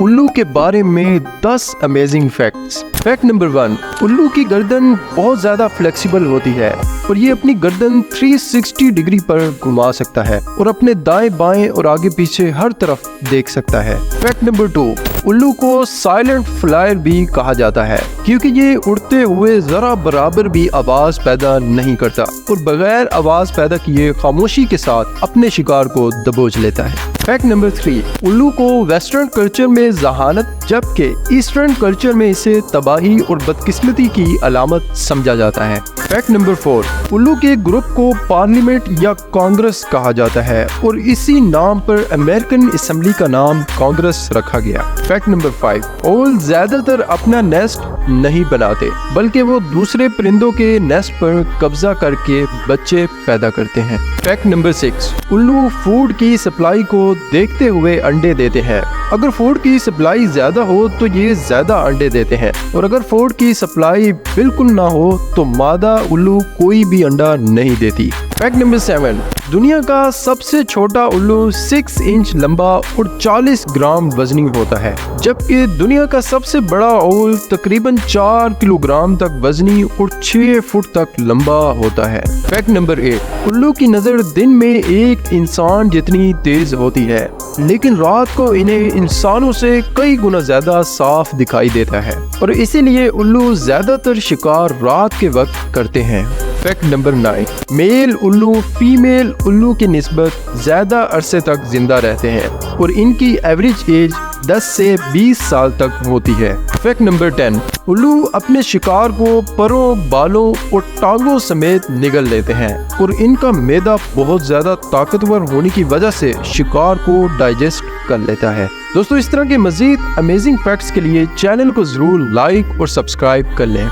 उल्लू के बारे में 10 अमेजिंग फैक्ट्स। फैक्ट नंबर 1, उल्लू की गर्दन बहुत ज़्यादा फ्लेक्सिबल होती है और ये अपनी गर्दन 360 डिग्री पर घुमा सकता है और अपने दाएं बाएं और आगे पीछे हर तरफ देख सकता है। फैक्ट नंबर 2, उल्लू को साइलेंट फ्लायर भी कहा जाता है क्योंकि ये उड़ते हुए जरा बराबर भी आवाज पैदा नहीं करता और बगैर आवाज पैदा किए खामोशी के साथ अपने शिकार को दबोच लेता है। फैक्ट नंबर 3, उल्लू को वेस्टर्न कल्चर में जहानत जबकि ईस्टर्न कल्चर में इसे तबाही और बदकिस्मती की अलामत समझा जाता है। फैक्ट नंबर 4, उल्लू के ग्रुप को पार्लियामेंट या कांग्रेस कहा जाता है और इसी नाम पर अमेरिकन असेंबली का नाम कांग्रेस रखा गया। फैक्ट नंबर 5, ओल ज्यादातर अपना नेस्ट नहीं बनाते बल्कि वो दूसरे परिंदों के नेस्ट पर कब्जा करके बच्चे पैदा करते हैं। फैक्ट नंबर 6, उल्लू फूड की सप्लाई को देखते हुए अंडे देते हैं। अगर फूड की सप्लाई ज्यादा हो तो ये ज्यादा अंडे देते हैं और अगर फूड की सप्लाई बिल्कुल ना हो तो मादा उल्लू कोई भी अंडा नहीं देती। फैक्ट नंबर 7, दुनिया का सबसे छोटा उल्लू 6 इंच लंबा और 40 ग्राम वजनी होता है जबकि दुनिया का सबसे बड़ा ओल तकरीबन 4 किलोग्राम तक वजनी और 6 फुट तक लंबा होता है। फैक्ट नंबर 8, उल्लू की नज़र दिन में एक इंसान जितनी तेज होती है लेकिन रात को इन्हें इंसानों से कई गुना ज्यादा साफ दिखाई देता है और इसीलिए उल्लू ज्यादातर शिकार रात के वक्त करते हैं। फैक्ट नंबर 9, मेल उल्लू फीमेल उल्लू की निस्बत ज्यादा अरसे तक जिंदा रहते हैं और इनकी एवरेज एज 10 से 20 साल तक होती है। फैक्ट नंबर 10, उल्लू अपने शिकार को परों, बालों और टांगों समेत निगल लेते हैं और इनका मैदा बहुत ज्यादा ताकतवर होने की वजह से शिकार को डाइजेस्ट कर लेता है। दोस्तों, इस तरह के मजीद अमेजिंग फैक्ट्स के लिए चैनल को जरूर लाइक और सब्सक्राइब कर लें।